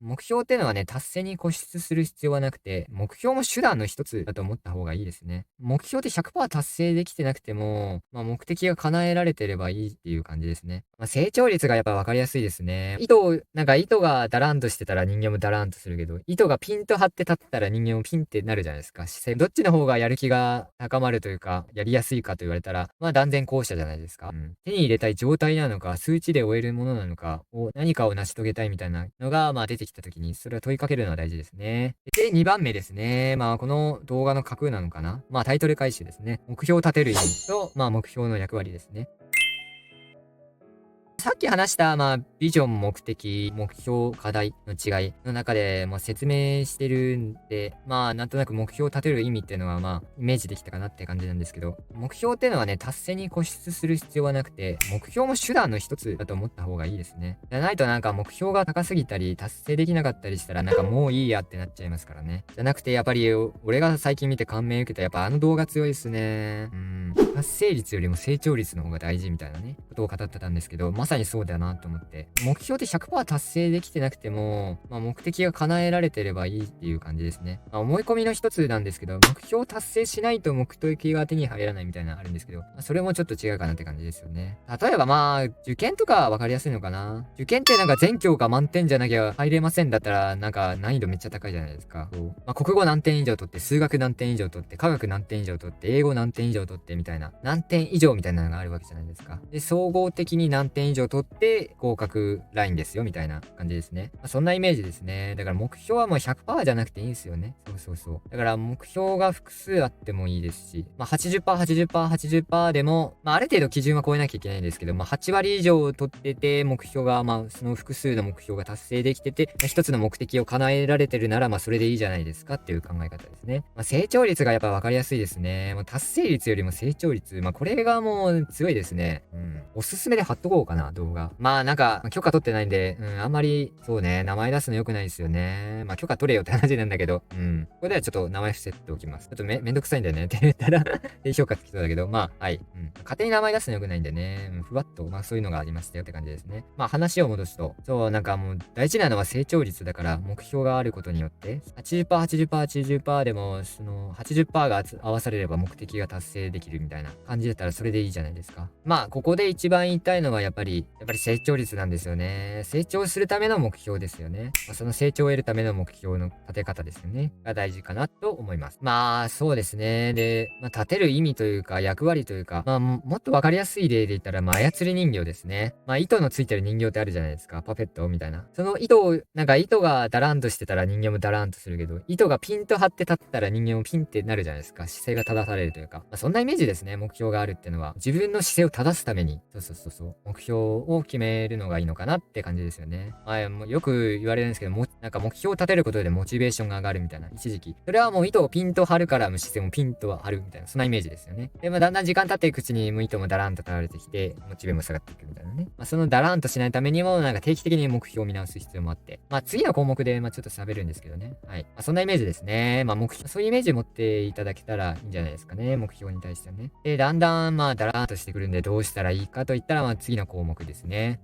目標っていうのはね、達成に固執する必要はなくて、目標も手段の一つだと思った方がいいですね。目標って100%達成できてなくても、目的が叶えられてればいいっていう感じですね。成長率がやっぱ分かりやすいですね。糸がダランとしてたら人間もダランとするけど、糸がピンと張って立ってたら人間もピンってなるじゃないですか。どっちの方がやる気が高まるというか、やりやすいかと言われたら、断然後者じゃないですか。手に入れたい状態なのか、数値で終えるものなのか何かを成し遂げたいみたいなのが、出てきた時に、それを問いかけるのは大事ですね。で、2番目ですね。この動画の架空なのかな。タイトル回収ですね。目標を立てる意味と、目標の役割ですね。さっき話した、ビジョン、目的、目標、課題の違いの中で、説明してるんで、なんとなく目標を立てる意味っていうのは、イメージできたかなって感じなんですけど、目標っていうのはね、達成に固執する必要はなくて、目標も手段の一つだと思った方がいいですね。じゃないとなんか目標が高すぎたり、達成できなかったりしたら、なんかもういいやってなっちゃいますからね。じゃなくて、やっぱり、俺が最近見て感銘受けた、やっぱあの動画強いですね。達成率よりも成長率の方が大事みたいなね、ことを語ってたんですけど、まさにそうだなと思って。目標って100%達成できてなくても、目的が叶えられてればいいっていう感じですね。思い込みの一つなんですけど、目標を達成しないと目的が手に入らないみたいなのあるんですけど、それもちょっと違うかなって感じですよね。例えば受験とかわかりやすいのかな。受験ってなんか全教科満点じゃなきゃ入れませんだったら、なんか難易度めっちゃ高いじゃないですか。そう国語何点以上取って、数学何点以上取って、科学何点以上取って、英語何点以上取ってみたいな、何点以上みたいなのがあるわけじゃないですか。で、総合的に何点以上取って合格ラインですよみたいな感じですね。そんなイメージですね。だから目標はもう100%じゃなくていいんですよね。そうそうそう。だから目標が複数あってもいいですし、80%、80%、80%でも、ある程度基準は超えなきゃいけないんですけど、8割以上取ってて、目標が、その複数の目標が達成できてて、一つの目的を叶えられてるなら、それでいいじゃないですかっていう考え方ですね。成長率がやっぱ分かりやすいですね。達成率よりも成長率、これがもう強いですね。おすすめで貼っとこうかな、動画。なんか、許可取ってないんで、あんまり、そうね、名前出すの良くないですよね。許可取れよって話なんだけど、ここではちょっと名前伏せておきます。ちょっとめんどくさいんだよねって言ったら低評価つきそうだけど、はい。勝手に名前出すの良くないんでね、ふわっと、そういうのがありましたよって感じですね。話を戻すと、そう、なんかもう大事なのは成長率だから、目標があることによって、80%、80%、80%でも、その80%が合わされれば目的が達成できるみたいな感じだったらそれでいいじゃないですか。ここで一番言いたいのはやっぱり成長率なんですよね。成長するための目標ですよね。その成長を得るための目標の立て方ですよね。が大事かなと思います。そうですね。で、立てる意味というか役割というか、もっとわかりやすい例で言ったら、操り人形ですね。糸のついてる人形ってあるじゃないですか。パペットみたいな。その糸がダランとしてたら人間もダランとするけど、糸がピンと張って立ったら人間もピンってなるじゃないですか。姿勢が正されるというか。そんなイメージですね。目標があるっていうのは。自分の姿勢を正すために、そう。目標を決めるのがいいのかなって感じですよね。もうよく言われるんですけど、なんか目標を立てることでモチベーションが上がるみたいな、一時期。それはもう糸をピンと張るから、姿勢もピンと張るみたいな、そんなイメージですよね。で、だんだん時間経っていくうちに、糸もダランと垂れてきて、モチベも下がっていくみたいなね。そのダランとしないためにも、なんか定期的に目標を見直す必要もあって。次の項目で、ちょっと喋るんですけどね。はい。そんなイメージですね。目標、そういうイメージ持っていただけたらいいんじゃないですかね。目標に対してはね。で、だんだん、ダラーンとしてくるんで、どうしたらいいかといったら、次の項目ですね。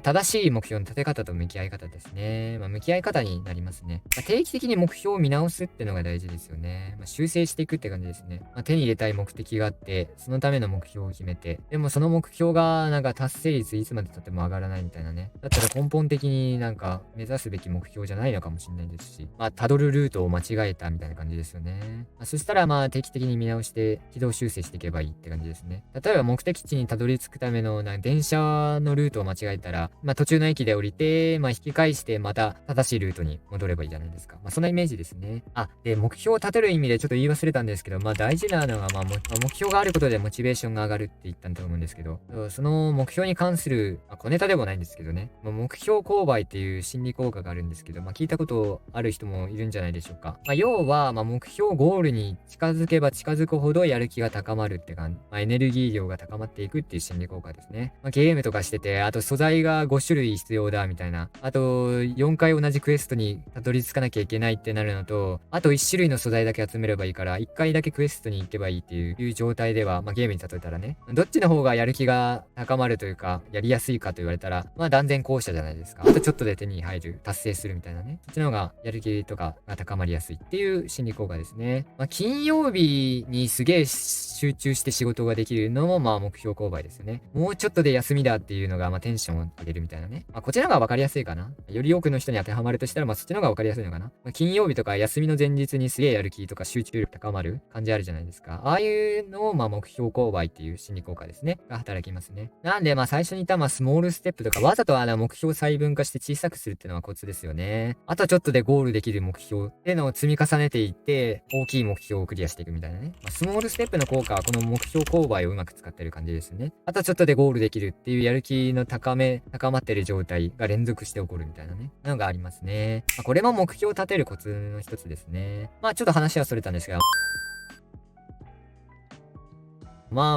正しい目標の立て方と向き合い方ですね。向き合い方になりますね。定期的に目標を見直すってのが大事ですよね。修正していくって感じですね。手に入れたい目的があって、そのための目標を決めて、でもその目標がなんか達成率いつまで経っても上がらないみたいなね。だったら根本的になんか目指すべき目標じゃないのかもしれないですし、辿るルートを間違えたみたいな感じですよね。そしたら定期的に見直して軌道修正していけばいいって感じですね。例えば目的地にたどり着くための電車のルートを間違えたら、途中の駅で降りて、引き返してまた正しいルートに戻ればいいじゃないですか。そんなイメージですね。で、目標を立てる意味でちょっと言い忘れたんですけど、大事なのが、目標があることでモチベーションが上がるって言ったと思うんですけど、その目標に関する、小ネタでもないんですけどね、目標勾配っていう心理効果があるんですけど、聞いたことある人もいるんじゃないでしょうか。要は、目標ゴールに近づけば近づくほどやる気が高まるって感じ、エネルギー量が高まっていくっていう心理効果ですね。ゲームとかしてて、あと素材がが5種類必要だみたいな。あと、4回同じクエストにたどり着かなきゃいけないってなるのと、あと1種類の素材だけ集めればいいから、1回だけクエストに行けばいいっていう状態では、ゲームに例えたらね、どっちの方がやる気が高まるというか、やりやすいかと言われたら、断然後者じゃないですか。あとちょっとで手に入る、達成するみたいなね。そっちの方がやる気とかが高まりやすいっていう心理効果ですね。金曜日にすげえ集中して仕事ができるのも、目標勾配ですよね。もうちょっとで休みだっていうのが、テンションを上げるみたいなね。こちらの方が分かりやすいかな。より多くの人に当てはまるとしたら、そっちの方が分かりやすいのかな。金曜日とか休みの前日にすげえやる気とか集中力高まる感じあるじゃないですか。ああいうのを、目標勾配っていう心理効果ですね。が働きますね。なんで、最初に言ったスモールステップとか、わざと目標を細分化して小さくするっていうのがコツですよね。あとちょっとでゴールできる目標っていうのを積み重ねていって、大きい目標をクリアしていくみたいなね。スモールステップの効果はこの目標勾配をうまく使ってる感じですよね。あとちょっとでゴールできるっていうやる気の高まってる状態が連続して起こるみたいなね。のがありますね。これも目標を立てるコツの一つですね。ちょっと話はそれたんですが、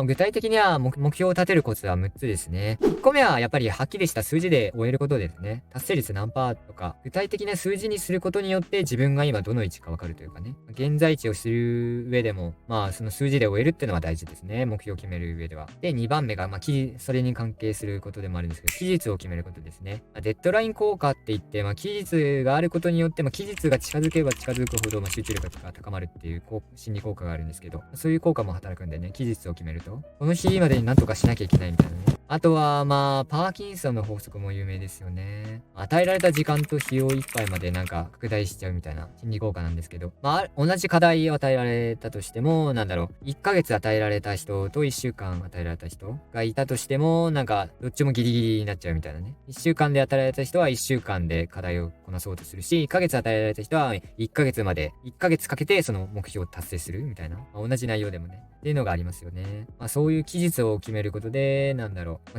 具体的には目標を立てるコツは6つですね。1個目はやっぱりはっきりした数字で終えることですね。達成率何パーとか、具体的な数字にすることによって自分が今どの位置かわかるというかね。現在地を知る上でも、その数字で終えるっていうのは大事ですね。目標を決める上では。で、2番目が、それに関係することでもあるんですけど、期日を決めることですね。デッドライン効果って言って、期日があることによって、期日が近づけば近づくほど、集中力が高まるっていう心理効果があるんですけど、そういう効果も働くんでね、期日を決めると、この日までに何とかしなきゃいけないみたいなね。あとは、パーキンソンの法則も有名ですよね。与えられた時間と費用いっぱいまで拡大しちゃうみたいな心理効果なんですけど、同じ課題を与えられたとしても、1ヶ月与えられた人と1週間与えられた人がいたとしても、どっちもギリギリになっちゃうみたいなね。1週間で与えられた人は1週間で課題をこなそうとするし、1ヶ月与えられた人は1ヶ月かけてその目標を達成するみたいな。同じ内容でもね。っていうのがありますよね。そういう期日を決めることで、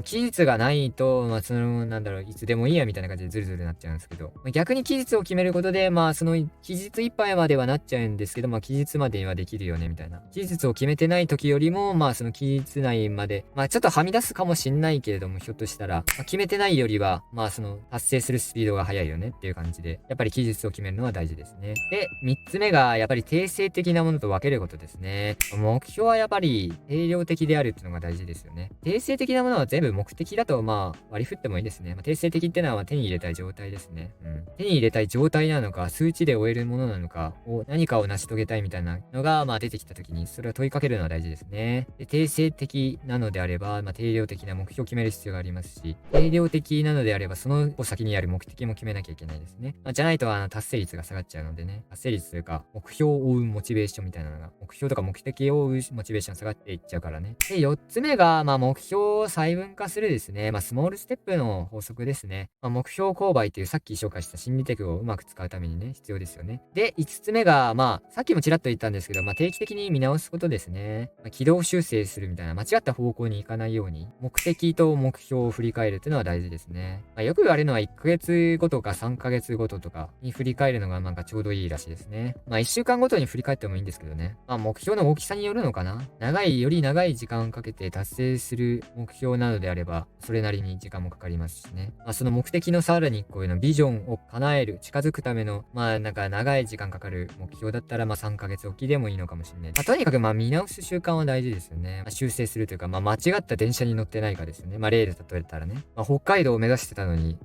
期日がないと、いつでもいいやみたいな感じでズルズルなっちゃうんですけど、逆に期日を決めることで、その期日いっぱいまではなっちゃうんですけど、期日まではできるよねみたいな。期日を決めてない時よりも、その期日内まで、ちょっとはみ出すかもしんないけれども、ひょっとしたら、決めてないよりは、その達成するスピードが速いよねっていう感じで、やっぱり期日を決めるのは大事ですね。で、3つ目が、やっぱり定性的なものと分けることですね。目標はやっぱり定量的であるっていうのが大事ですよね。定性的なものは全部目的だと割り振ってもいいですね。定性的ってのは手に入れたい状態ですね。手に入れたい状態なのか、数値で終えるものなのか、何かを成し遂げたいみたいなのが出てきた時に、それを問いかけるのは大事ですね。で、定性的なのであれば、定量的な目標を決める必要がありますし、定量的なのであれば、その先にある目的も決めなきゃいけないですね。じゃないと達成率が下がっちゃうのでね、達成率というか、目標を追うモチベーションみたいなのが、目標とか目的を追うモチベーション下がっていっちゃうからね。で、4つ目が、目標を細分化するですね。スモールステップの法則ですね。目標勾配というさっき紹介した心理テクをうまく使うためにね、必要ですよね。で、5つ目が、さっきもちらっと言ったんですけど、定期的に見直すことですね。軌道修正するみたいな、間違った方向に行かないように、目的と目標を振り返るっていうのは大事ですね。よく言われるのは1ヶ月ごとか3ヶ月ごととかに振り返るのがちょうどいいらしいですね。1週間ごとに振り返ってもいいんですけどね。目標の大きさによるのかな。より長い時間をかけて達成する目標なのであれば、それなりに時間もかかりますしね。その目的のさらに一個へのビジョンを叶える、近づくための、長い時間かかる目標だったら、3ヶ月おきでもいいのかもしれない。とにかく見直す習慣は大事ですよね。修正するというか、間違った電車に乗ってないかですよね。例で例えたらね。北海道を目指してたのに、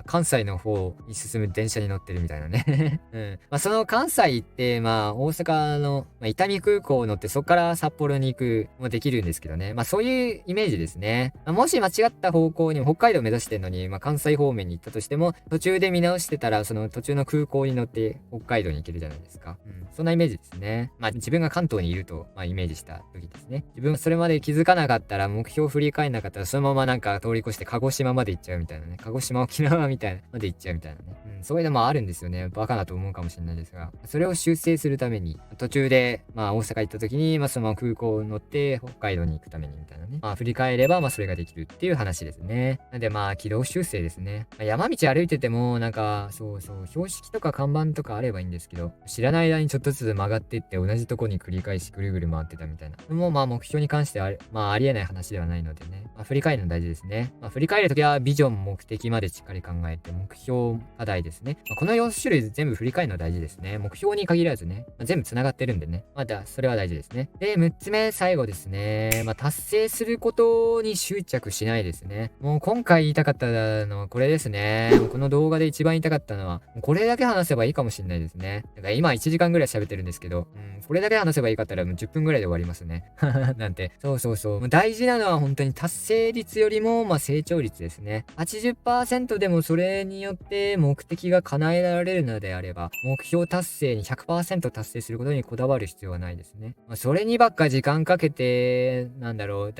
関西の方に進む電車に乗ってるみたいなね。その関西って、大阪の、伊丹空港を乗って、そこから札幌に行くもできるんですけどね。そういうイメージですね。もし間違った方向に北海道を目指してるのに、関西方面に行ったとしても、途中で見直してたら、その途中の空港に乗って北海道に行けるじゃないですか。そんなイメージですね。自分が関東にいると、イメージした時ですね。自分がそれまで気づかなかったら、目標を振り返んなかったら、そのまま通り越して鹿児島まで行っちゃうみたいなね。鹿児島、沖縄みたいなまで行っちゃうみたいなね。そういうのもあるんですよね。バカだと思うかもしれないですが、それを修正するために、途中で、大阪行った時に、そのまま空港に乗って北海道に行くためにみたいなね。振り返れば、それができるっていう話ですね。なんで、軌道修正ですね。山道歩いてても、そうそう、標識とか看板とかあればいいんですけど、知らない間にちょっとずつ曲がっていって、同じとこに繰り返しぐるぐる回ってたみたいな。もう、目標に関してはありえない話ではないのでね。振り返るの大事ですね。振り返るときは、ビジョン、目的までしっかり考えて、目標、課題ですね。この4種類全部振り返るの大事ですね。目標に限らずね。全部繋がってるんでね。それは大事ですね。で、6つ目、最後ですね。達成することに執着しないですね。もう今回言いたかったのはこれですね。もうこの動画で一番言いたかったのは、これだけ話せばいいかもしれないですね。だから今1時間ぐらい喋ってるんですけど、これだけ話せばいいかったらもう10分ぐらいで終わりますね。なんて。そうそうそう。もう大事なのは本当に達成率よりも、成長率ですね。80% でもそれによって目的が叶えられるのであれば、目標達成に 100% 達成することにこだわる必要はないですね。それにばっか時間かけて、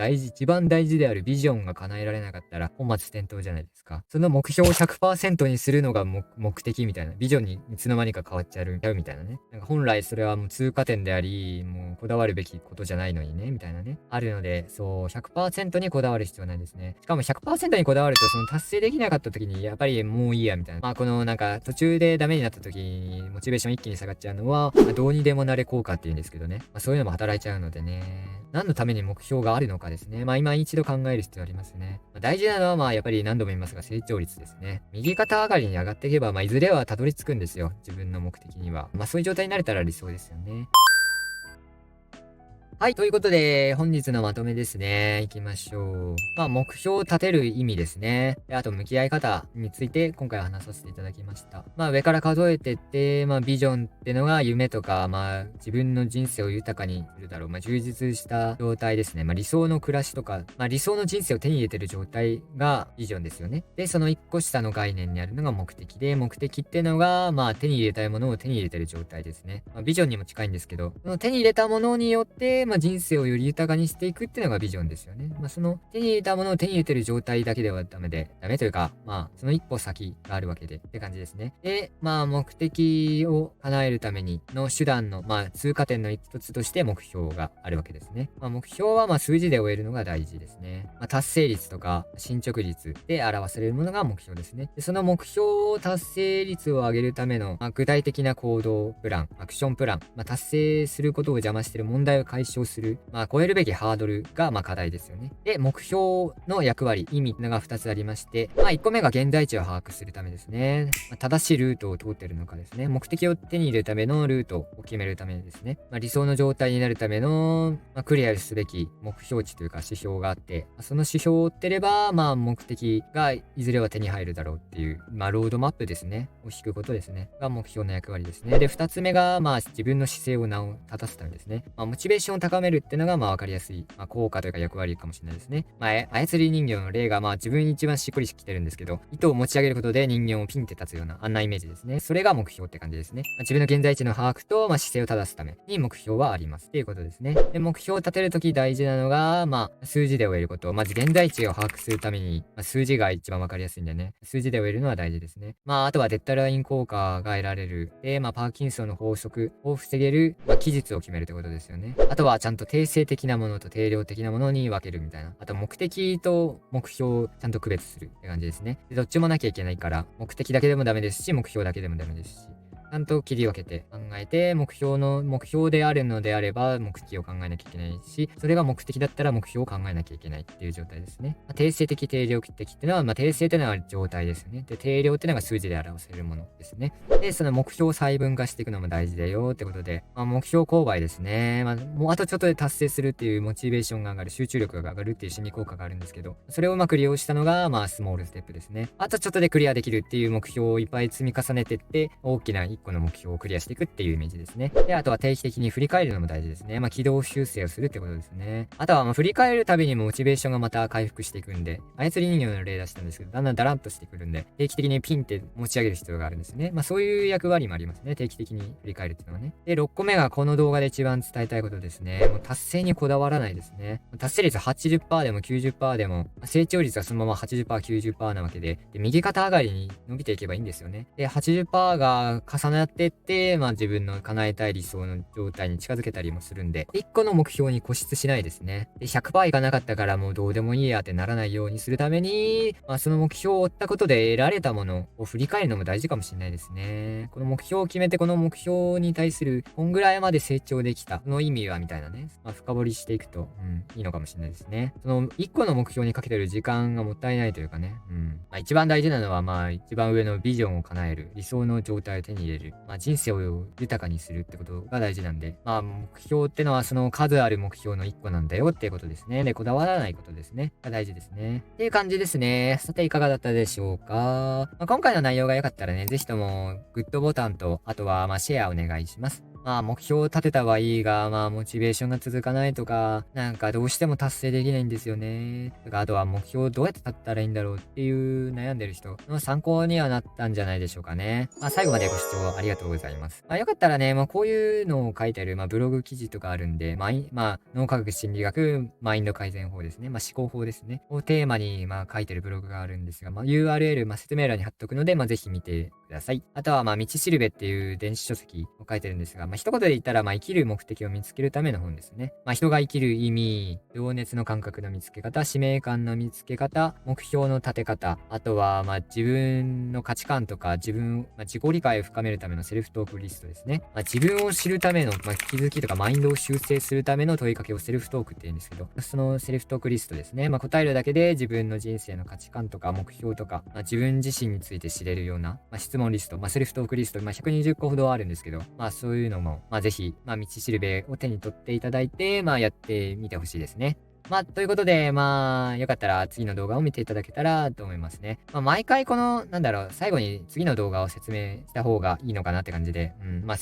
一番大事であるビジョンが叶えられなかったら、本末転倒じゃないですか。その目標を 100% にするのが目的みたいな。ビジョンにいつの間にか変わっちゃうみたいなね。本来それはもう通過点であり、もうこだわるべきことじゃないのにね、みたいなね。あるので、そう、100% にこだわる必要ないですね。しかも 100% にこだわると、その達成できなかった時に、やっぱりもういいや、みたいな。この途中でダメになった時に、モチベーション一気に下がっちゃうのは、どうにでもなれ効果って言うんですけどね。そういうのも働いちゃうのでね。何のために目標があるのかですね。今一度考える必要ありますね。大事なのはやっぱり何度も言いますが成長率ですね。右肩上がりに上がっていけば、いずれはたどり着くんですよ。自分の目的には。そういう状態になれたら理想ですよね。はい。ということで、本日のまとめですね。行きましょう。目標を立てる意味ですね。で、あと、向き合い方について、今回は話させていただきました。上から数えてって、ビジョンってのが夢とか、自分の人生を豊かにするだろう。充実した状態ですね。理想の暮らしとか、理想の人生を手に入れてる状態がビジョンですよね。で、その一個下の概念にあるのが目的で、目的ってのが、手に入れたいものを手に入れてる状態ですね。ビジョンにも近いんですけど、その手に入れたものによって、人生をより豊かにしていくっていうのがビジョンですよね。その手に入れたものを手に入れてる状態だけではダメというか、その一歩先があるわけでって感じですね。で、目的を叶えるためにの手段の、通過点の一つとして目標があるわけですね。目標は数字で終えるのが大事ですね。達成率とか進捗率で表されるものが目標ですね。で、その目標達成率を上げるための、具体的な行動プラン、アクションプラン、達成することを邪魔している問題を解消する、超えるべきハードルが、課題ですよね。で、目標の役割、意味が2つありまして、1個目が現在地を把握するためですね。正しいルートを通っているのかですね。目的を手に入れるためのルートを決めるためですね。理想の状態になるための、クリアすべき目標値というか指標があって、その指標を追ってれば、目的がいずれは手に入るだろうっていう、ロードマップですね。を引くことですね。が目標の役割ですね。で、2つ目が、自分の姿勢を立たすためですね。モチベーションを高めるっていうのが、分かりやすい、効果というか役割かもしれないですね。操り人形の例が、自分に一番しっくりきてるんですけど、糸を持ち上げることで人間をピンって立つような、あんなイメージですね。それが目標って感じですね。自分の現在地の把握と、姿勢を正すために目標はありますっていうことですね。で、目標を立てるとき大事なのが、数字で終えること。まず現在地を把握するために、数字が一番分かりやすいんでね。数字で終えるのは大事ですね。あとはデッドライン効果が得られる。で、パーキンソンの法則を防げる、期日を決めるってことですよね。あとはちゃんと定性的なものと定量的なものに分けるみたいな。あと目的と目標をちゃんと区別するって感じですね。で、どっちもなきゃいけないから、目的だけでもダメですし、目標だけでもダメですし。ちゃんと切り分けて考えて、目標であるのであれば、目的を考えなきゃいけないし、それが目的だったら目標を考えなきゃいけないっていう状態ですね。定性的、定量的っていうのは、定性っていうのは状態ですよね。で、定量っていうのが数字で表せるものですね。で、その目標を細分化していくのも大事だよってことで、目標勾配ですね。もうあとちょっとで達成するっていうモチベーションが上がる、集中力が上がるっていう心理効果があるんですけど、それをうまく利用したのが、スモールステップですね。あとちょっとでクリアできるっていう目標をいっぱい積み重ねてって、大きな一1個の目標をクリアしていくっていうイメージですね。で、あとは定期的に振り返るのも大事ですね。軌道修正をするってことですね。あとは振り返るたびにモチベーションがまた回復していくんで、操り人形の例出したんですけど、だんだんダランとしてくるんで、定期的にピンって持ち上げる必要があるんですね。そういう役割もありますね。定期的に振り返るっていうのはね。で、6個目がこの動画で一番伝えたいことですね。達成にこだわらないですね。達成率80%でも90%でも、成長率はそのまま80%、90%なわけで、右肩上がりに伸びていけばいいんですよね。で、80%が重なってって、自分の叶えたい理想の状態に近づけたりもするんで、1個の目標に固執しないですね。で、100%いかなかったからもうどうでもいいやってならないようにするために、その目標を追ったことで得られたものを振り返るのも大事かもしれないですね。この目標を決めて、この目標に対する、こんぐらいまで成長できた、その意味はみたいなね、深掘りしていくと、いいのかもしれないですね。その1個の目標にかけてる時間がもったいないというかね、一番大事なのは、一番上のビジョンを叶える、理想の状態を手に入れる、人生を豊かにするってことが大事なんで、目標ってのはその数ある目標の1個なんだよっていうことですね。で、こだわらないことですね。が大事ですね。っていう感じですね。さて、いかがだったでしょうか。今回の内容が良かったらね、ぜひともグッドボタンと、あとはシェアお願いします。目標を立てたはいいが、モチベーションが続かないとか、なんかどうしても達成できないんですよね。とか、あとは目標をどうやって立てたらいいんだろうっていう悩んでる人の参考にはなったんじゃないでしょうかね。最後までご視聴ありがとうございます。よかったらね、こういうのを書いてある、ブログ記事とかあるんで、脳科学心理学、マインド改善法ですね。思考法ですね。をテーマに、書いてるブログがあるんですが、URL、説明欄に貼っとくので、ぜひ見てください。あとは、道しるべっていう電子書籍を書いてるんですが、一言で言ったら、生きる目的を見つけるための本ですね。人が生きる意味、情熱の感覚の見つけ方、使命感の見つけ方、目標の立て方、あとは、自分の価値観とか、自己理解を深めるためのセルフトークリストですね。自分を知るための、気づきとか、マインドを修正するための問いかけをセルフトークって言うんですけど、そのセルフトークリストですね。答えるだけで自分の人生の価値観とか、目標とか、自分自身について知れるような、質問リスト、セルフトークリスト、120個ほどあるんですけど、そういうのも、ぜひ、道しるべを手に取っていただいて、やってみてほしいですね。ということで、よかったら次の動画を見ていただけたらと思いますね。毎回この、最後に次の動画を説明した方がいいのかなって感じで、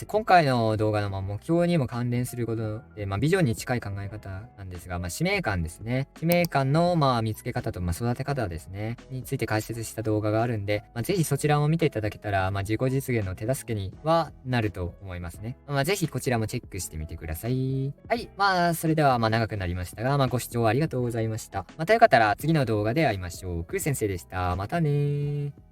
今回の動画の目標にも関連することで、ビジョンに近い考え方なんですが、使命感ですね。使命感の、見つけ方と、育て方ですね。について解説した動画があるんで、ぜひそちらも見ていただけたら、自己実現の手助けにはなると思いますね。ぜひこちらもチェックしてみてください。はい。それでは、長くなりましたが、ご視聴ありがとうございました。またよかったら次の動画で会いましょう。くー先生でした。またねー。